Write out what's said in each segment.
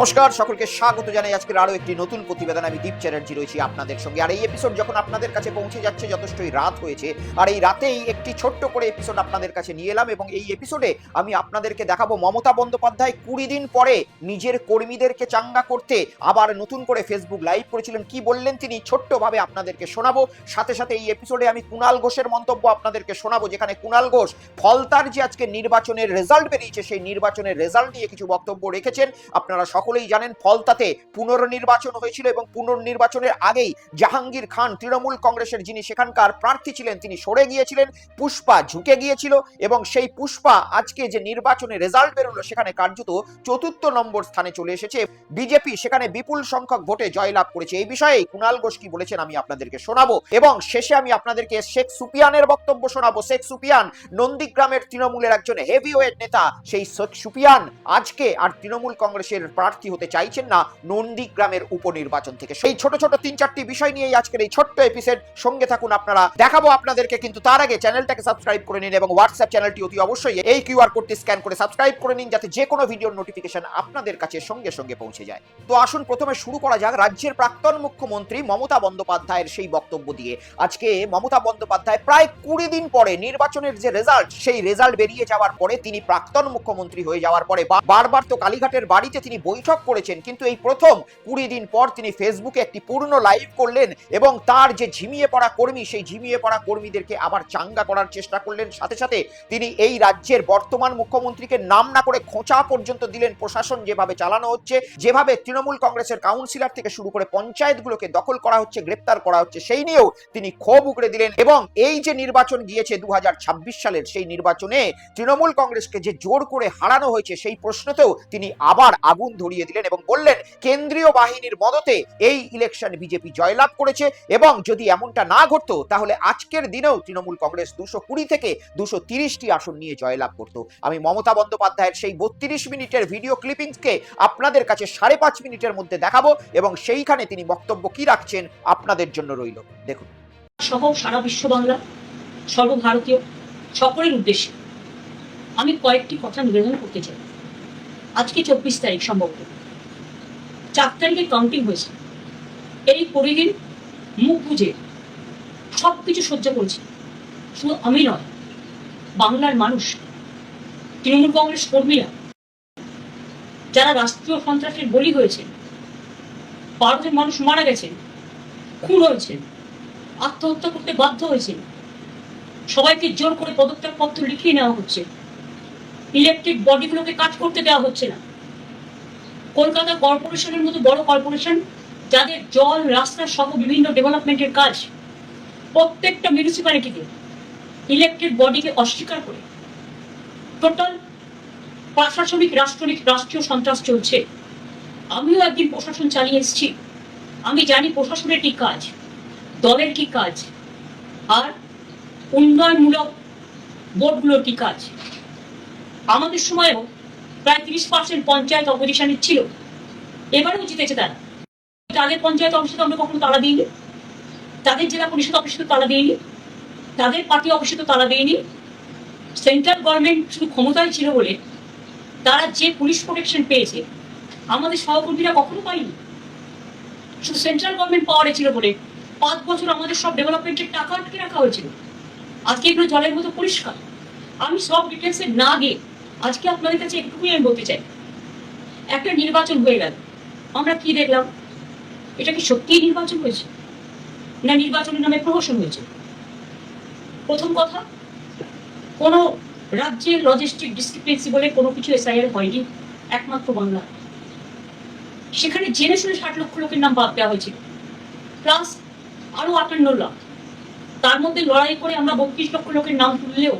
নমস্কার, সকলকে স্বাগত জানাই আজকের আরো একটি নতুন প্রতিবেদন। আমি দীপ চ্যাটার্জি রয়েছি আপনাদের সঙ্গে। আর এই এপিসোড যখন আপনাদের কাছে পৌঁছে যাচ্ছে যথেষ্টই রাত হয়েছে, আর এই রাতেই একটি ছোট্ট করে এপিসোড আপনাদের কাছে নিয়ে এলাম। এবং এই এপিসোডে আমি আপনাদেরকে দেখাবো মমতা বন্দ্যোপাধ্যায় 20 দিন পরে নিজের কর্মীদেরকে চাঙ্গা করতে আবার নতুন করে ফেসবুক লাইভ করেছিলেন। কি বললেন তিনি ছোট্টভাবে আপনাদেরকে শোনাবো। সাথে সাথে এই এপিসোডে আমি কুণাল ঘোষের মন্তব্য আপনাদেরকে শোনাবো, যেখানে কুণাল ঘোষ ফলতার যে আজকে নির্বাচনের রেজাল্ট বেরিয়েছে সেই নির্বাচনের রেজাল্ট নিয়ে কিছু বক্তব্য রেখেছেন। আপনারা সকলেই জানেন ফলতাতে পুনর্নির্বাচন হয়েছিল এবং পুনর্নির্বাচনের আগেই জাহাঙ্গীর খান তৃণমূল কংগ্রেসের যিনি সেখানকার প্রার্থী ছিলেন তিনি সরে গিয়েছিলেন, পুষ্পা ঝুঁকে গিয়েছিল এবং সেই পুষ্পা আজকে যে নির্বাচনের রেজাল্ট বেরোলো সেখানে কার্যত 4র্থ নম্বর স্থানে চলে এসেছে। বিজেপি সেখানে বিপুল সংখ্যক ভোটে জয়লাভ করেছে। এই বিষয়ে কুণাল ঘোষ কি বলেছেন আমি আপনাদেরকে শোনাবো এবং শেষে আমি আপনাদেরকে শেখ সুপিয়ানের বক্তব্য শোনাবো। শেখ সুপিয়ান নন্দীগ্রামের তৃণমূলের একজন হেভিওয়েট নেতা। সেই শেখ সুপিয়ান আজকে আর তৃণমূল কংগ্রেসের প্রার্থী হতে চাইছেন না নন্দীগ্রামের উপনির্বাচন থেকে। সেই ছোট ছোট 3-4টি বিষয় নিয়ে আজকের এই ছোট্ট এপিসোড। সঙ্গে থাকুন, আপনারা দেখাবো আপনাদেরকে। কিন্তু তার আগে চ্যানেলটাকে সাবস্ক্রাইব করে নিন এবং হোয়াটসঅ্যাপ চ্যানেলটি অতি অবশ্যই এই কিউআর কোডটি স্ক্যান করে সাবস্ক্রাইব করে নিন, যাতে যে কোনো ভিডিওর নোটিফিকেশন আপনাদের কাছে সঙ্গে সঙ্গে পৌঁছে যায়। তো আসুন প্রথমে শুরু করা যাক রাজ্যের প্রাক্তন মুখ্যমন্ত্রী মমতা বন্দ্যোপাধ্যায়ের সেই বক্তব্য দিয়ে। আজকে মমতা বন্দ্যোপাধ্যায় প্রায় 20 দিন পরে নির্বাচনের যে রেজাল্ট সেই রেজাল্ট বেরিয়ে যাওয়ার পরে তিনি প্রাক্তন মুখ্যমন্ত্রী হয়ে যাওয়ার পরে বারবার তো কালীঘাটের বাড়িতে তিনি বৈঠক করেছেন, কিন্তু এই প্রথম 20 দিন পর তিনি ফেসবুকে একটি পূর্ণ লাইভ করলেন এবং তার যে ঝিমিয়ে পড়া কর্মী সেই ঝিমিয়ে পড়া কর্মীদেরকে আবার চাঙ্গা করার চেষ্টা করলেন। সাথে সাথে তিনি এই রাজ্যের বর্তমান মুখ্যমন্ত্রীকে নাম না করে খোঁচা পর্যন্ত দিলেন। প্রশাসন যেভাবে চালানো হচ্ছে, যেভাবে তৃণমূল কংগ্রেসের কাউন্সিলর থেকে শুরু করে পঞ্চায়েতগুলোকে দখল করা হচ্ছে, গ্রেপ্তার করা হচ্ছে, সেই নিয়েও তিনি ক্ষোভ উগড়ে দিলেন। এবং এই যে নির্বাচন গিয়েছে 2026 সালের, সেই নির্বাচনে তৃণমূল কংগ্রেসকে যে জোর করে হারানো হয়েছে সেই প্রশ্নতেও তিনি আবার আগুন ধরিয়ে দিলেন এবং বললেন কেন্দ্রীয় বাহিনীর মদতে এই ইলেকশন বিজেপি জয়লাভ করেছে এবং যদি এমনটা না ঘটতো তাহলে আজকের দিনেও তৃণমূল কংগ্রেস 220 থেকে 230টি আসন নিয়ে জয়লাভ করত। আমি মমতা বন্দ্যোপাধ্যায়ের সেই 32 মিনিটের ভিডিও ক্লিপিংসকে আপনাদের কাছে 5.5 মিনিটের মধ্যে দেখাবো এবং সেইখানে তিনি বক্তব্য কি রাখছেন আপনাদের জন্য রইল, দেখুন। সহ সারা বিশ্ব বাংলা সর্বভারতীয় সকলের উদ্দেশ্যে আমি কয়েকটি কথা নিবেদন করতে চাই। আজকে 24 তারিখ, সম্ভবত 4 তারিখে কাউন্টিং হয়েছে। এই 20 দিন মুখ বুঝে সবকিছু সহ্য করেছি। শুধু আমি নয়, বাংলার মানুষ, তৃণমূল কংগ্রেস কর্মীরা যারা রাষ্ট্রীয় সন্ত্রাসের বলি হয়েছে, 12 জন মানুষ মারা গেছেন, খুন হয়েছে, আত্মহত্যা করতে বাধ্য হয়েছে, সবাইকে জোর করে পদত্যাগ পত্র লিখিয়ে নেওয়া হচ্ছে, ইলেকট্রিক বডিগুলোকে কাজ করতে দেওয়া হচ্ছে না। কলকাতা কর্পোরেশনের মতো বড় কর্পোরেশন যাদের জল, রাস্তা সহ বিভিন্ন ডেভেলপমেন্টের কাজ, প্রত্যেকটা মিউনিসিপ্যালিটিতে ইলেকট্রিক বডিকে অস্বীকার করে টোটাল প্রশাসনিক রাষ্ট্রীয় সন্ত্রাস চলছে। আমিও একদিন প্রশাসন চালিয়ে এসেছি, আমি জানি প্রশাসনের কি কাজ, দলের কি কাজ, আর উন্নয়নমূলক বোর্ডগুলোর কি কাজ। আমাদের সময়ও প্রায় 30% পঞ্চায়েত অপোজিশনের ছিল, এবারেও জিতেছে তারা। তাদের পঞ্চায়েত অফিসে তো আমরা কখনো তালা দিইনি, তাদের জেলা পরিষদ অফিসে তো তালা দিইনি, তাদের পার্টি অফিসে তো তালা দিইনি। সেন্ট্রাল গভর্নমেন্ট শুধু ক্ষমতায় ছিল বলে তারা যে পুলিশ প্রোটেকশন পেয়েছে আমাদের সহকর্মীরা কখনো পাইনি। শুধু সেন্ট্রাল গভর্নমেন্ট পাওয়ারে ছিল বলে 5 বছর আমাদের সব ডেভেলপমেন্টের টাকা আটকে রাখা হয়েছিল। আজকে এগুলো জলের মতো পরিষ্কার। আমি সব ডিটেলসে না গিয়ে আজকে আপনাদের কাছে একটুকুই আমি বলতে চাই, একটা নির্বাচন হয়ে গেল, আমরা কি দেখলাম? এটা কি সত্যিই নির্বাচন হয়েছে না নির্বাচনের নামে প্রহসন হয়েছে? প্রথম কথা, কোনো রাজ্যের লজিস্টিক ডিসক্রিপেন্সি বলে কোনো কিছু এসআইআর হয়নি, একমাত্র বাংলা। সেখানে জেনে শুনে 60 লক্ষ লোকের নাম বাদ দেওয়া হয়েছিল, প্লাস আরো 58 লাখ। তার মধ্যে লড়াই করে আমরা 32 লক্ষ লোকের নাম তুললেও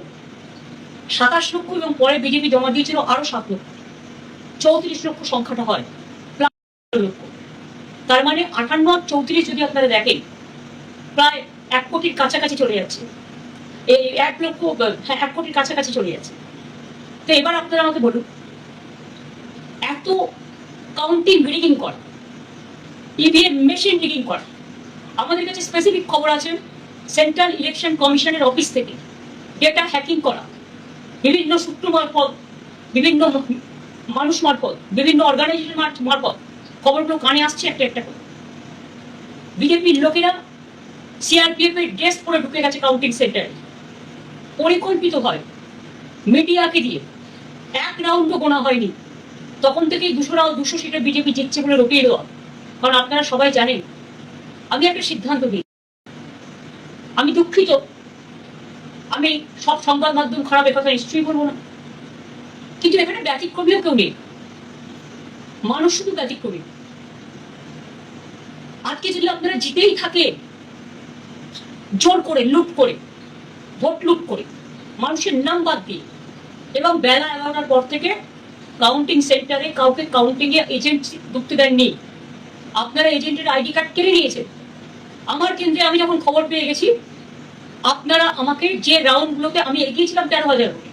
27 লক্ষ এবং পরে বিজেপি জমা দিয়েছিল আরো 7 লক্ষ, 34 লক্ষ সংখ্যাটা হয়, প্লাস লক্ষ। তার মানে 58 আর 34 যদি আপনারা দেখেন প্রায় 1 কোটির কাছাকাছি চলে যাচ্ছে। এই 1 লক্ষ, হ্যাঁ 1 কোটির কাছাকাছি চলে যাচ্ছে। তো এবার আপনারা আমাকে বলুন, এত কাউন্টিং রিগিং করা, ইভিএম মেশিন রিগিং করা, আমাদের কাছে স্পেসিফিক খবর আছে সেন্ট্রাল ইলেকশন কমিশনের অফিস থেকে ডেটা হ্যাকিং করা, বিভিন্ন সূত্র মারফত বিভিন্ন মানুষ মারফত, বিভিন্ন অর্গানাইজেশন মারফত খবরগুলো কানে আসছে একটা একটা করে। বিজেপির লোকেরা সিআরপিএফ এর ড্রেস পরে ঢুকে গেছে কাউন্টিং সেন্টারে, পরিকল্পিত হয় মিডিয়াকে দিয়ে। এক রাউন্ডও গোনা হয়নি, তখন থেকেই 200 সিটে বিজেপি জিতছে বলে রটিয়ে দেওয়া। কারণ আপনারা সবাই জানেন আমি একটা সিদ্ধান্ত নিই, আমি দুঃখিত, আমি সব সংবাদ মাধ্যম খারাপ কথা নিশ্চয়ই বলবো না, কিন্তু এখানে ব্যতিক্রমীও কেউ নেই, মানুষ শুধু ব্যতিক্রমী। আজকে যদি আপনারা জিতেই থাকে জোর করে, লুট করে, ভোট লুট করে, মানুষের নাম বাদ দিয়ে, এবং বেলা 11টার পর থেকে কাউন্টিং সেন্টারে কাউকে কাউন্টিং এ এজেন্ট ঢুকতে দেননি, আপনারা এজেন্টের আইডি কার্ড কেড়ে নিয়েছেন। আমার কেন্দ্রে আমি যখন খবর পেয়ে গেছি, আপনারা আমাকে যে রাউন্ডগুলোতে আমি এগিয়েছিলাম 13,000 ভোটে,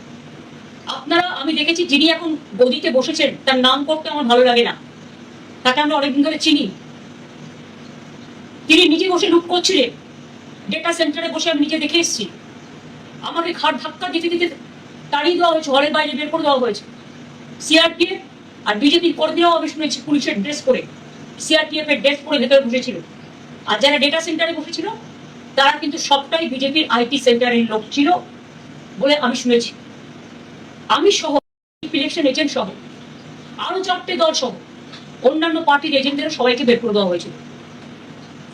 আপনারা, আমি দেখেছি যিনি এখন গদিতে বসেছেন তার নাম করতে আমার ভালো লাগে না, তাকে আমরা অনেকদিন ধরে চিনি, তিনি নিজে বসে লুট করছিলেন ডেটা সেন্টারে বসে, আমি নিজে দেখে এসেছি। আমাকে ঘাট ধাক্কা দিতে দিতে তাড়িয়ে দেওয়া হয়েছে, ঘরের বাইরে বের করে দেওয়া হয়েছে। সিআরপিএফ আর বিজেপির কর্মীরাও আমি শুনেছি পুলিশের ড্রেস পরে, সিআরপিএফ এর ড্রেস পরে ভেতরে বসেছিল। আর যারা ডেটা সেন্টারে বসেছিল তারা কিন্তু সবটাই বিজেপির আইটি সেন্টারের লোক ছিল বলে আমি শুনেছি। আমি সহ, ইলেকশন এজেন্ট সহ, আরো 4টে দল সহ অন্যান্য পার্টির এজেন্টদের সবাইকে বের করে দেওয়া হয়েছিল।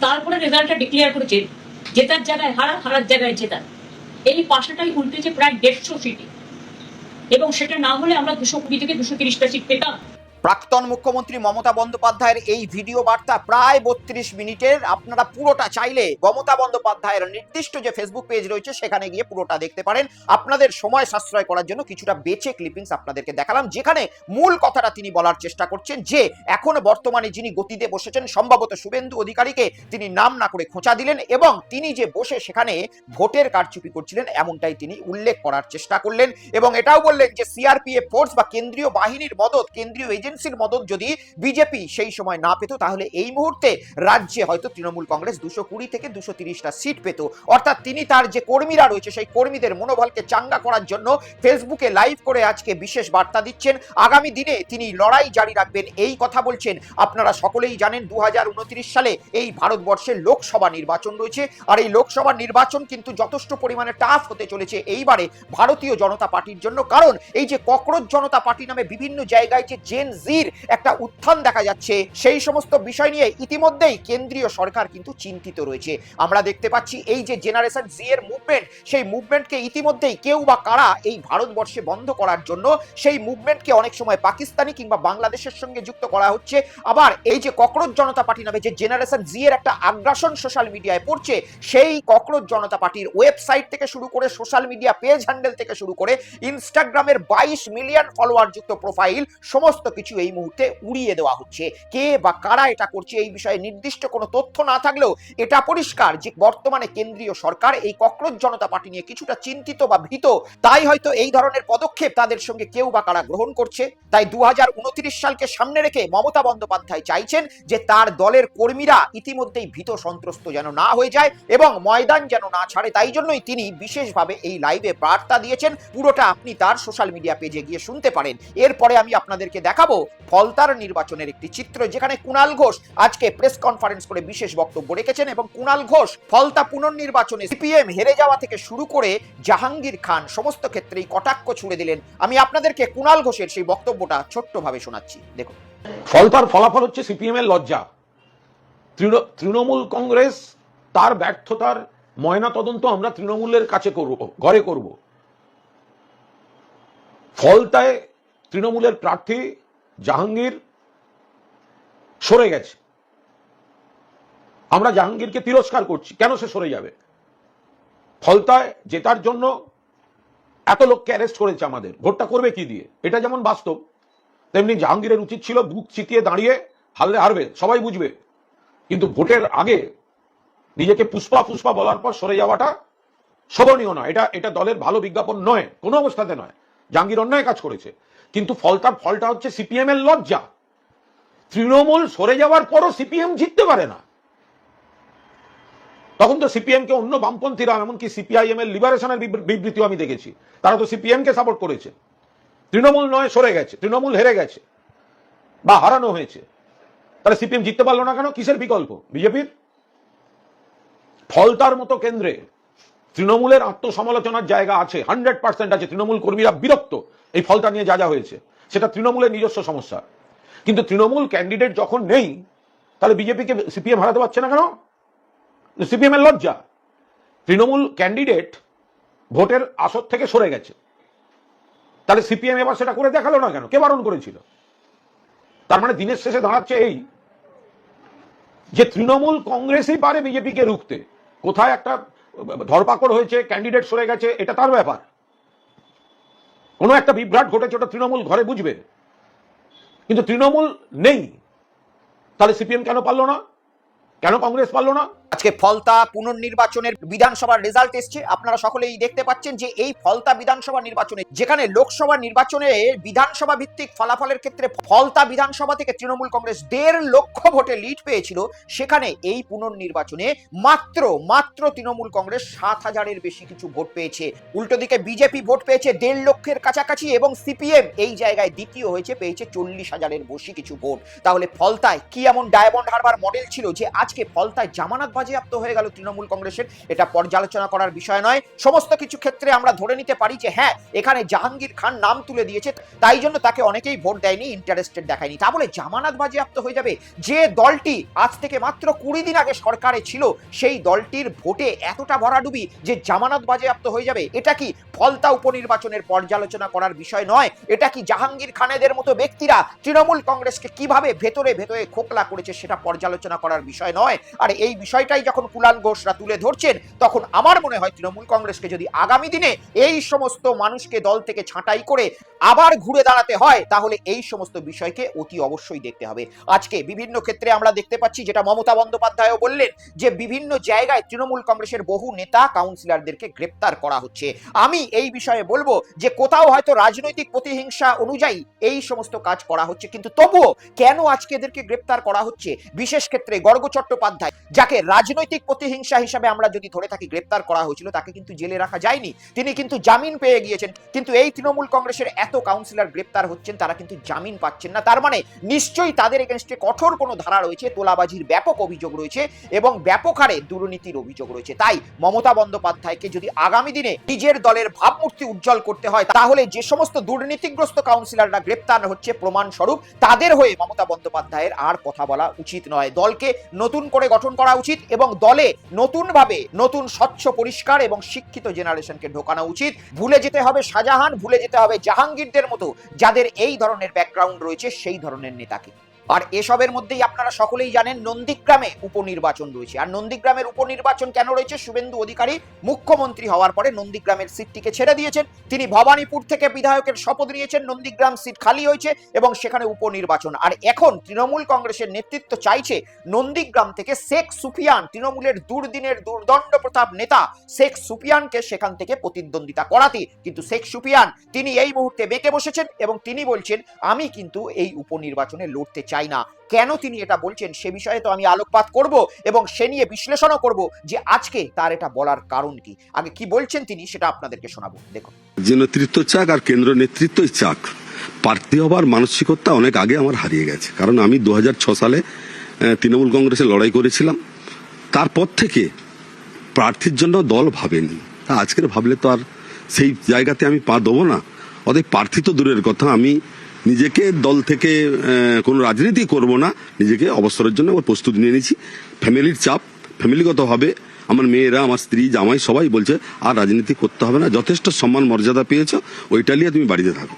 তারপরে রেজাল্টটা ডিক্লেয়ার করেছে, জেতার জায়গায় হারা, হারার জায়গায় জেতা। এই পাশাটাই উল্টেছে প্রায় 150 সিটে, এবং সেটা না হলে আমরা 220 থেকে 230টা সিট পেতাম। প্রাক্তন মুখ্যমন্ত্রী মমতা বন্দ্যোপাধ্যায়ের এই ভিডিও বার্তা প্রায় 32 মিনিটের। আপনারা পুরোটা চাইলে মমতা বন্দ্যোপাধ্যায়ের নির্দিষ্ট যে ফেসবুক পেজ রয়েছে সেখানে গিয়ে পুরোটা দেখতে পারেন। আপনাদের সময় সাশ্রয় করার জন্য কিছুটা বেঁচে ক্লিপিংস আপনাদেরকে দেখালাম, যেখানে মূল কথাটা তিনি বলার চেষ্টা করছেন যে এখন বর্তমানে যিনি গতিতে বসেছেন সম্ভবত শুভেন্দু অধিকারীকে তিনি নাম না করে খোঁচা দিলেন, এবং তিনি যে বসে সেখানে ভোটের কারচুপি করছিলেন এমনটাই তিনি উল্লেখ করার চেষ্টা করলেন। এবং এটাও বললেন যে সিআরপিএফ ফোর্স বা কেন্দ্রীয় বাহিনীর মদত, কেন্দ্রীয় এজেন্সির মদত যদি বিজেপি সেই সময় না পেত তাহলে এই মুহূর্তে রাজ্যে হয়তো তৃণমূল কংগ্রেস 220 থেকে 230টা সিট পেত। অর্থাৎ তিনি তার যে কর্মীরা রয়েছে সেই কর্মীদের মনোবলকে চাঙ্গা করার জন্য ফেসবুকে লাইভ করে আজকে বিশেষ বার্তা দিচ্ছেন। আগামী দিনে তিনি লড়াই জারি রাখবেন এই কথা বলছেন। আপনারা সকলেই জানেন 2029 সালে এই ভারতবর্ষে লোকসভা নির্বাচন রয়েছে, আর এই লোকসভা নির্বাচন কিন্তু যথেষ্ট পরিমাণে টাফ হতে চলেছে এইবারে ভারতীয় জনতা পার্টির জন্য। কারণ এই যে ককরোচ জনতা পার্টি নামে বিভিন্ন জায়গায় যে জেন জির একটা উত্থান দেখা যাচ্ছে, সেই সমস্ত বিষয় নিয়ে ইতিমধ্যেই কেন্দ্রীয় সরকার কিন্তু চিন্তিত রয়েছে। আমরা দেখতে পাচ্ছি এই যে জেনারেশন জি এর মুভমেন্ট, সেই মুভমেন্টকে ইতিমধ্যেই কেউ বা কারা এই ভারতবর্ষে বন্ধ করার জন্য সেই মুভমেন্টকে অনেক সময় পাকিস্তানি কিংবা বাংলাদেশের সঙ্গে যুক্ত করা হচ্ছে। আবার এই যে ককরোচ জনতা পার্টি নামে যে জেনারেশন জি এর একটা আগ্রাসন সোশ্যাল মিডিয়ায় পড়ছে, সেই ককরোচ জনতা পার্টির ওয়েবসাইট থেকে শুরু করে সোশ্যাল মিডিয়া পেজ হ্যান্ডেল থেকে শুরু করে ইনস্টাগ্রামের 22 মিলিয়ন ফলোয়ার যুক্ত প্রোফাইল সমস্ত কিছু এই মুহূর্তে উড়িয়ে দেওয়া হচ্ছে। কে বা কারা এটা করছে এই বিষয়ে নির্দিষ্ট কোনো তথ্য না থাকলেও এটা পরিষ্কার যে বর্তমানে কেন্দ্রীয় সরকার এই ককরোচ জনতা পার্টি নিয়ে কিছুটা চিন্তিত বা ভীত। তাই হয়তো এই ধরনের পদক্ষেপ তাদের সঙ্গে কেউ বা কারা গ্রহণ করছে। তাই 2029 সালকে সামনে রেখে মমতা বন্দ্যোপাধ্যায় চাইছেন যে তার দলের কর্মীরা ইতিমধ্যেই ভীত সন্ত্রস্ত যেন না হয়ে যায় এবং ময়দান যেন না ছাড়ে। তাই জন্যই তিনি বিশেষভাবে এই লাইভে বার্তা দিয়েছেন। পুরোটা আপনি তার সোশ্যাল মিডিয়া পেজে গিয়ে শুনতে পারেন। এরপরে আমি আপনাদেরকে দেখাবো ফলতার নির্বাচনের একটি চিত্র, যেখানে কুণাল ঘোষ আজকে প্রেস কনফারেন্স করে বিশেষ বক্তব্য রেখেছেন। এবং কুণাল ঘোষ ফলতা পুনর্নির্বাচনে সিপিএম হেরে যাওয়া থেকে শুরু করে জাহাঙ্গীর খান সমস্ত ক্ষেত্রেই কটাক্ষ ছুড়ে দিলেন। আমি আপনাদেরকে কুণাল ঘোষের সেই বক্তব্যটা ছোট্টভাবে শোনাচ্ছি, দেখুন। ফলতার ফলাফল হচ্ছে সিপিএম এর লজ্জা। তৃণমূল কংগ্রেস তার ব্যর্থতার ময়না তদন্ত আমরা তৃণমূলের কাছে করব, ঘরে করব। ফলতায় তৃণমূলের প্রার্থী জাহাঙ্গীর সরে গেছে, আমরা জাহাঙ্গীরকে তিরস্কার করছি। কেন সে সরে যাবে? ফলতায় জেতার জন্য এত লোককে অ্যারেস্ট করেছে, আমাদের ভোটটা করবে কি দিয়ে? এটা যেমন বাস্তব, তেমনি জাহাঙ্গীরের উচিত ছিল বুক চিতিয়ে দাঁড়িয়ে হারলে হারবে, সবাই বুঝবে, কিন্তু ভোটের আগে নিজেকে পুষ্পা পুষ্পা বলার পর সরে যাওয়াটা শোভনীয় নয়। এটা দলের ভালো বিজ্ঞাপন নয়, কোনো অবস্থাতে নয়। জাহাঙ্গীর অন্যায় কাজ করেছে, কিন্তু ফলতার ফলটা হচ্ছে সিপিএম এর লজ্জা। তৃণমূল সরে যাওয়ার পরও সিপিএম জিততে পারে না। তখন তো সিপিএম কে অন্য বামপন্থীরা, এমনকি সিপিআইএম এর লিবারেশনের বিবৃতিও আমি দেখেছি, তারা তো সিপিএম কে সাপোর্ট করেছে। তৃণমূল নয়, সরে গেছে, তৃণমূল হেরে গেছে বা হারানো হয়েছে, তাহলে সিপিএম জিততে পারলো না কেন? কিসের বিকল্প? বিজেপির। ফলতার মতো কেন্দ্রে তৃণমূলের আত্মসমালোচনার জায়গা আছে, 100% আছে। তৃণমূল কর্মীরা বিরক্ত এই ফলতা নিয়ে যা যা হয়েছে, সেটা তৃণমূলের নিজস্ব সমস্যা। কিন্তু তৃণমূল ক্যান্ডিডেট যখন নেই, তাহলে বিজেপিকে সিপিএম হারাতে পারছে না কেন? সিপিএম এর লজ্জা। তৃণমূল ক্যান্ডিডেট ভোটের আসর থেকে সরে গেছে, তাহলে সিপিএম এবার সেটা করে দেখালো না কেন? কে বারণ করেছিল? তার মানে দিনের শেষে দাঁড়াচ্ছে এই যে তৃণমূল কংগ্রেসই পারে বিজেপিকে রুখতে। কোথায় একটা ধরপাকড় হয়েছে, ক্যান্ডিডেট সরে গেছে, এটা তার ব্যাপার। কোনো একটা বিভ্রাট ঘটেছে, ওটা তৃণমূল ঘরে বুঝবে। কিন্তু তৃণমূল নেই, তাহলে সিপিএম কেন পারলো না? কেন কংগ্রেস পারলো না? আজকে ফলতা পুনর্নির্বাচনের বিধানসভার রেজাল্ট এসছে। আপনারা সকলেই দেখতে পাচ্ছেন যে এই ফলতা বিধানসভা নির্বাচনে, যেখানে লোকসভা নির্বাচনে বিধানসভা ভিত্তিক ফলাফলের ক্ষেত্রে ফলতা বিধানসভা থেকে তৃণমূল কংগ্রেস 1.5 লক্ষ ভোটে লিড পেয়েছিল, সেখানে এই পুনর্নির্বাচনে মাত্র তৃণমূল কংগ্রেস 7,000-এর বেশি কিছু ভোট পেয়েছে। উল্টো দিকে বিজেপি ভোট পেয়েছে 1.5 লক্ষের কাছাকাছি এবং সিপিএম এই জায়গায় দ্বিতীয় হয়েছে, পেয়েছে 40,000-এর বেশি কিছু ভোট। তাহলে ফলতায় কি এমন ডায়মন্ড হারবার মডেল ছিল যে আজকে ফলতায় জামানত বাজেয়াপ্ত হয়ে গেল তৃণমূল কংগ্রেসের? এটা পর্যালোচনা করার বিষয় নয়। সমস্ত কিছু ক্ষেত্রে আমরা ধরে নিতে পারি যে হ্যাঁ, এখানে জাহাঙ্গীর খান নাম তুলে দিয়েছে, তাই জন্য তাকে অনেকেই ভোট দেয়নি, ইন্টারেস্টেড দেখায়নি। তা বলে জামানত বাজেয়াপ্ত হয়ে যাবে? যে দলটি আজ থেকে মাত্র 20 দিন আগে সরকারে ছিল, সেই দলটির ভোটে এতটা ভরাডুবি যে জামানত বাজেয়াপ্ত হয়ে যাবে? এটা কি ফলতা উপনির্বাচনের পর্যালোচনা করার বিষয় নয়? এটা কি জাহাঙ্গীর খানেদের মতো ব্যক্তিরা তৃণমূল কংগ্রেসকে কিভাবে ভেতরে ভেতরে খোকলা করেছে সেটা পর্যালোচনা করার বিষয় নয়? আর এই বিষয়টাই যখন কুলান ঘোষরা তুলে ধরছেন, তখন আমার মনে হয় তৃণমূল কংগ্রেসকে যদি আগামী দিনে এই সমস্ত মানুষকে দল থেকে ছাঁটাই করে আবার ঘুরে দাঁড়াতে হয়, তাহলে এই সমস্ত বিষয়কে অতি অবশ্যই দেখতে হবে। আজকে বিভিন্ন ক্ষেত্রে আমরা দেখতে পাচ্ছি, যেটা মমতা বন্দ্যোপাধ্যায়ও বললেন, যে বিভিন্ন জায়গায় তৃণমূল কংগ্রেসের বহু নেতা কাউন্সিলরদেরকে গ্রেপ্তার করা হচ্ছে। আমি এই বিষয়ে বলবো যে কোথাও হয়তো রাজনৈতিক প্রতিহিংসা অনুযায়ী এই সমস্ত কাজ করা হচ্ছে, কিন্তু তবুও কেন আজকে এদেরকে গ্রেপ্তার করা হচ্ছে? বিশেষ ক্ষেত্রে গর্গ চট্টোপাধ্যায়, যাকে রাজনৈতিক প্রতিহিংসা হিসাবে আমরা যদি ধরে থাকি গ্রেপ্তার করা হয়েছিল, তাকে কিন্তু জেলে রাখা যায়নি, তিনি কিন্তু জামিন পেয়ে গিয়েছেন। কিন্তু এই তৃণমূল কংগ্রেসের এত কাউন্সিলর গ্রেপ্তার হচ্ছেন, তারা কিন্তু জামিন পাচ্ছেন না। তার মানে নিশ্চয়ই তাদের এগেইনস্টে কঠোর কোনো ধারা রয়েছে, তোলাবাজির ব্যাপক অভিযোগ রয়েছে এবং ব্যাপক হারে দুর্নীতির অভিযোগ রয়েছে। তাই মমতা বন্দ্যোপাধ্যায়কে যদি আগামী দিনে নিজের দলের ভাবমূর্তি উজ্জ্বল করতে হয়, তাহলে যে সমস্ত দুর্নীতিগ্রস্ত কাউন্সিলররা গ্রেপ্তার হচ্ছে প্রমাণস্বরূপ, তাদের হয়ে মমতা বন্দ্যোপাধ্যায়ের আর কথা বলা উচিত নয়। দলকে নতুন করে গঠন করা উচিত এবং দলে নতুনভাবে নতুন স্বচ্ছ পরিষ্কার এবং শিক্ষিত জেনারেশনকে ঢোকানো উচিত। ভুলে যেতে হবে শাহজাহান, ভুলে যেতে হবে জাহাঙ্গীরদের মতো যাদের এই ধরনের ব্যাকগ্রাউন্ড রয়েছে, সেই ধরনের নেতাকে। আর এসবের মধ্যেই আপনারা সকলেই জানেন নন্দীগ্রামে উপনির্বাচন রয়েছে। আর নন্দীগ্রামের উপনির্বাচন কেন রয়েছে? শুভেন্দু অধিকারী মুখ্যমন্ত্রী হওয়ার পরে নন্দীগ্রামের সিটটিকে ছেড়ে দিয়েছেন, তিনি ভবানীপুর থেকে বিধায়কের শপথ নিয়েছেন, নন্দীগ্রাম সিট খালি হয়েছে এবং সেখানে উপনির্বাচন। আর এখন তৃণমূল কংগ্রেসের নেতৃত্ব চাইছে নন্দীগ্রাম থেকে শেখ সুফিয়ান, তৃণমূলের দুর্দিনের দুর্দণ্ড প্রতাপ নেতা শেখ সুফিয়ানকে সেখান থেকে প্রতিদ্বন্দ্বিতা করাতে। কিন্তু শেখ সুফিয়ান তিনি এই মুহূর্তে বেঁকে বসেছেন এবং তিনি বলছেন আমি কিন্তু এই উপনির্বাচনে লড়তে চাই না। কেন তিনি এটা বলছেন সে বিষয়ে তো আমি আলোকপাত করব এবং সে নিয়ে বিশ্লেষণও করব যে আজকে তার এটা বলার কারণ কি। আগে কি বলছেন তিনি সেটা আপনাদেরকে শোনাবো, দেখুন। যে নেতৃত্ব চাক আর কেন্দ্র নেতৃত্বই চাক, প্রার্থী হবার মানসিকতা অনেক আগে আমার হারিয়ে গেছে। কারণ আমি 2006 সালে তৃণমূল কংগ্রেসে লড়াই করেছিলাম, তারপর থেকে প্রার্থীর জন্য দল ভাবেনি। তা আজকের ভাবলে তো আর সেই জায়গাতে আমি পা দেবো না। অতএব প্রার্থী তো দূরের কথা, আমি নিজেকে দল থেকে কোনো রাজনীতি করব না, নিজেকে অবসরের জন্য আমার প্রস্তুতি নিয়ে নিয়েছি। ফ্যামিলির চাপ, ফ্যামিলিগতভাবে আমার মেয়েরা, আমার স্ত্রী, জামাই সবাই বলছে আর রাজনীতি করতে হবে না, যথেষ্ট সম্মান মর্যাদা পেয়েছো, ওইটা নিয়ে তুমি বাড়িতে থাকো।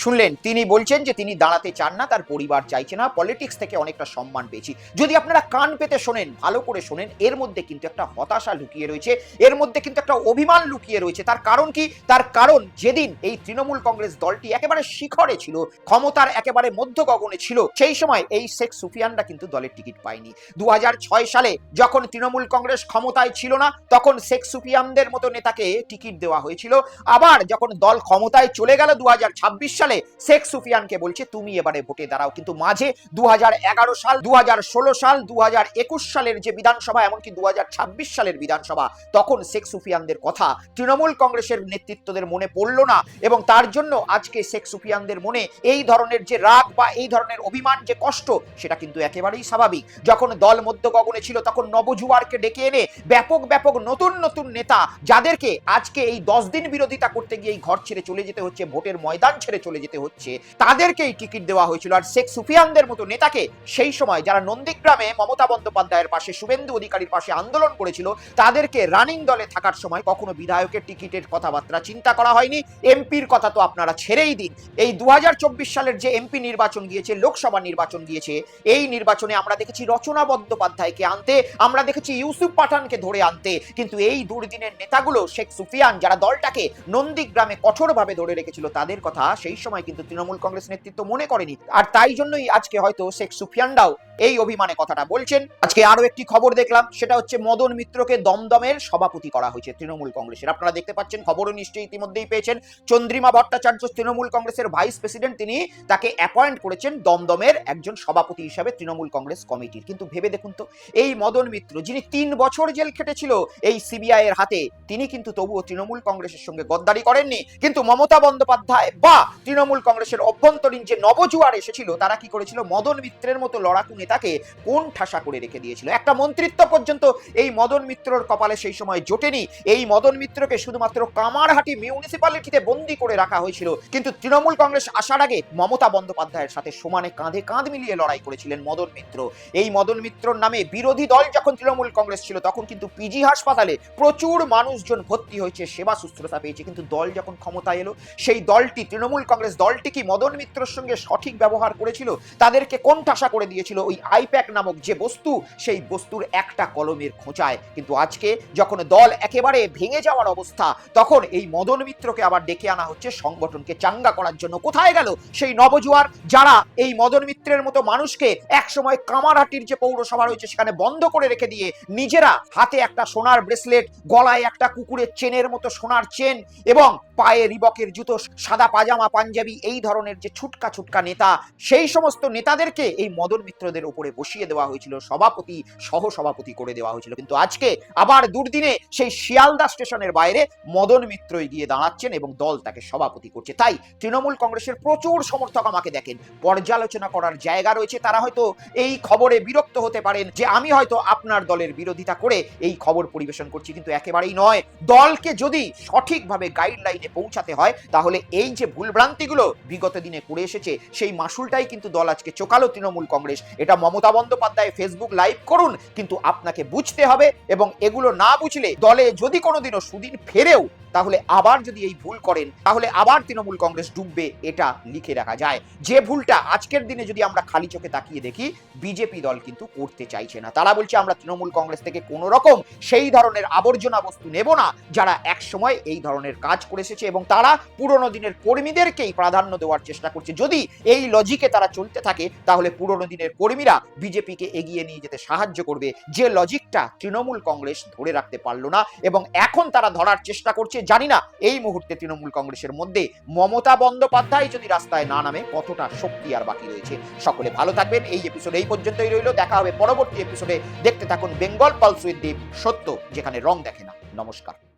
শুনলেন, তিনি বলছেন যে তিনি দাঁড়াতে চান না, তার পরিবার চাইছে না, পলিটিক্স থেকে অনেকটা সম্মান পেয়েছি। যদি আপনারা কান পেতে শোনেন, ভালো করে শোনেন, এর মধ্যে কিন্তু একটা হতাশা লুকিয়ে রয়েছে, এর মধ্যে কিন্তু একটা অভিমান লুকিয়ে রয়েছে। তার কারণ কি? তার কারণ যেদিন এই তৃণমূল কংগ্রেস দলটি একেবারে শিখরে ছিল, ক্ষমতার একেবারে মধ্য গগনে ছিল, সেই সময় এই শেখ সুফিয়ানরা কিন্তু দলের টিকিট পায়নি। 2006 সালে যখন তৃণমূল কংগ্রেস ক্ষমতায় ছিল না, তখন শেখ সুফিয়ানদের মতো নেতাকে টিকিট দেওয়া হয়েছিল। আবার যখন দল ক্ষমতায় চলে গেল 2026 সালে শেখ সুফিয়ানকে বলছে তুমি এবারে ভোটে দাঁড়াও। কিন্তু মাঝে 2011 সাল, 2016 সাল, 2021 সালের যে বিধানসভা, এমনকি 2026 সালের বিধানসভা, তখন শেখ সুফিয়ানদের কথা তৃণমূল কংগ্রেসের নেতৃত্বদের মনে পড়ল না, এবং তার জন্য আজকে শেখ সুফিয়ানদের মনে এই ধরনের যে রাগ বা এই ধরনের অভিমান, যে কষ্ট, সেটা কিন্তু একেবারেই স্বাভাবিক। যখন দল মধ্য গগনে ছিল তখন নবজুয়ারকে ডেকে এনে ব্যাপক ব্যাপক নতুন নতুন নেতা, যাদেরকে আজকে এই 10 দিন বিরোধিতা করতে গিয়ে এই ঘর ছেড়ে চলে যেতে হচ্ছে, ভোটের ময়দান ছেড়ে চলে যেতে হচ্ছে, তাদেরকেই টিকিট দেওয়া হয়েছিল। আর শেখ সুফিয়ানদের মতো নেতাকে সেই সময় যারা নন্দীগ্রামে মমতা বন্দ্যোপাধ্যায়ের পাশে, শুভেন্দু অধিকারীর পাশে আন্দোলন করেছিল, তাদেরকে রানিং দলে থাকার সময় কখনো বিধায়কের টিকিটের কথাবার্তা চিন্তা করা হয়নি। এমপির কথা তো আপনারা ছেড়েই দিন। এই 2024 সালের যে এমপি নির্বাচন গিয়েছে, লোকসভা নির্বাচন গিয়েছে, এই নির্বাচনে আমরা দেখেছি রচনা বন্দ্যোপাধ্যায়কে আনতে, আমরা দেখেছি ইউসুফ পাঠানকে ধরে আনতে, কিন্তু এই দুর্দিনের নেতাগুলো শেখ সুফিয়ান, যারা দলটাকে নন্দীগ্রামে কঠোরভাবে ধরে রেখেছিল, তাদের কথা সেই সময় কিন্তু তৃণমূল কংগ্রেস নেতৃত্ব মনে করেনি। আর তাই জন্যই আজকে হয়তো শেখ সুফিয়ানরাও এই অভিমানে কথাটা বলছেন। আজকে আরো একটি খবর দেখলাম, সেটা হচ্ছে মদন মিত্রকে দমদমের সভাপতি করা হয়েছে তৃণমূল কংগ্রেসের। আপনারা দেখতে পাচ্ছেন, খবরও নিশ্চয়ই ইতিমধ্যেই পেয়েছেন, চন্দ্রিমা ভট্টাচার্য তৃণমূল কংগ্রেসের ভাইস প্রেসিডেন্ট, তিনি তাকে অ্যাপয়েন্ট করেছেন দমদমের একজন সভাপতি হিসাবে তৃণমূল কংগ্রেস কমিটির। কিন্তু ভেবে দেখুন তো, এই মদন মিত্র, যিনি 3 বছর জেল খেটেছিল এই সিবিআই এর হাতে, তিনি কিন্তু তবুও তৃণমূল কংগ্রেসের সঙ্গে গদ্দারি করেননি। কিন্তু মমতা বন্দ্যোপাধ্যায় বা তৃণমূল কংগ্রেসের অভ্যন্তরীণ যে নবজুয়ার এসেছিল, তারা কি করেছিল? মদন মিত্রের মতো লড়াকু নেতাকে কোন ঠাসা করে রেখে দিয়েছিল। একটা মন্ত্রিত্ব পর্যন্ত এই মদন মিত্রর কপালে সেই সময় জোটেনি। এই মদন মিত্রকে শুধুমাত্র কামারহাটি মিউনিসিপ্যালিটিতে বন্দী করে রাখা হয়েছিল। কিন্তু তৃণমূল কংগ্রেস আসার আগে মমতা বন্দ্যোপাধ্যায়ের সাথে সমানে কাঁধে কাঁধ মিলিয়ে লড়াই করেছিলেন মদন মিত্র। এই মদন মিত্রর নামে বিরোধী দল যখন তৃণমূল কংগ্রেস ছিল, তখন কিন্তু পিজি হাসপাতালে প্রচুর মানুষজন ভর্তি হয়েছে, সেবা শুশ্রূষা পেয়েছে। কিন্তু দল যখন ক্ষমতায় এলো, সেই দলটি, তৃণমূল কংগ্রেস দলটি কি মদন মিত্রর সঙ্গে সঠিক ব্যবহার করেছিল? তাদেরকে কোন ঠাসা করে দিয়েছিল? ওই আইপ্যাক নামক যে বস্তু, সেই বস্তুর একটা কলমের খোঁচায়। কিন্তু আজকে যখন দল একেবারে ভেঙে যাওয়ার অবস্থা, তখন এই মদন মিত্রকে আবার ডেকে আনা হচ্ছে সংগঠনকে চাঙ্গা করার জন্য। কোথায় গেল সেই নবজুয়ার, যারা এই মদন মিত্রের মতো মানুষকে একসময় কামারহাটির যে পৌরসভা রয়েছে সেখানে বন্ধ করে রেখে দিয়ে নিজেরা হাতে একটা সোনার ব্রেসলেট, গলায় একটা কুকুরের চেনের মতো সোনার চেন এবং পায়ে রিবকের জুতো, সাদা পাজামা পাঞ্জাবি, এই ধরনের যে ছুটকা ছুটকা নেতা, সেই সমস্ত নেতাদেরকে এই মদন মিত্রদের উপরে বসিয়ে দেওয়া হয়েছিল, সভাপতি সহ সভাপতি করে দেওয়া হয়েছিল। কিন্তু আজকে আবার দুর্দিনে সেই শিয়ালদা স্টেশনের বাইরে মদন মিত্রই গিয়ে দাঁড়াচ্ছেন এবং দল তাকে সভাপতি করছে। তাই তৃণমূল কংগ্রেসের প্রচুর সমর্থক আমাকে দেখেন, পর্যালোচনা করার জায়গা রয়েছে। তারা হয়তো এই খবরে বিরক্ত হতে পারেন যে আমি হয়তো আপনার দলের বিরোধিতা করে এই খবর পরিবেশন করছি, কিন্তু একেবারেই নয়। দলকে যদি সঠিকভাবে গাইডলাইনে পৌঁছাতে হয়, তাহলে এই যে ভুলভ্রান্তিগুলো বিগত দিনে করে এসেছে, সেই মাসুলটাই কিন্তু দল আজকে চোকালো তৃণমূল কংগ্রেস। এটা মমতা বন্দ্যোপাধ্যায় ফেসবুক লাইভ করুন, কিন্তু আপনাকে বুঝতে হবে, এবং এগুলো না বুঝলে দলে যদি কোনোদিনও সুদিন ফেরেও, তাহলে আবার যদি এই ভুল করেন, তাহলে আবার তৃণমূল কংগ্রেস ডুববে, এটা লিখে রাখা যায়। যে ভুলটা আজকের দিনে যদি আমরা খালি চোখে তাকিয়ে দেখি, বিজেপি দল কিন্তু করতে চাইছে না। তারা বলছে আমরা তৃণমূল কংগ্রেস থেকে কোনো রকম সেই ধরনের আবর্জনা বস্তু নেব না যারা এক সময় এই ধরনের কাজ করে এসেছে, এবং তারা পুরনো দিনের কর্মীদেরকেই প্রাধান্য দেওয়ার চেষ্টা করছে। যদি এই লজিকে তারা চলতে থাকে, তাহলে পুরনো দিনের কর্মীরা বিজেপিকে এগিয়ে নিয়ে যেতে সাহায্য করবে, যে লজিকটা তৃণমূল কংগ্রেস ধরে রাখতে পারলো না, এবং এখন তারা ধরার চেষ্টা করছে। জানি না এই মুহূর্তে তৃণমূল কংগ্রেসের মধ্যে মমতা বন্দ্যোপাধ্যায় যদি রাস্তায় না নামে, কতটা শক্তি আর বাকি রয়েছে। সকলে ভালো থাকবেন। এই এপিসোড এই পর্যন্তই রইল। দেখা হবে পরবর্তী এপিসোডে। দেখতে থাকুন বেঙ্গল পালস উইথ দীপ, সত্য যেখানে রং দেখে না। নমস্কার।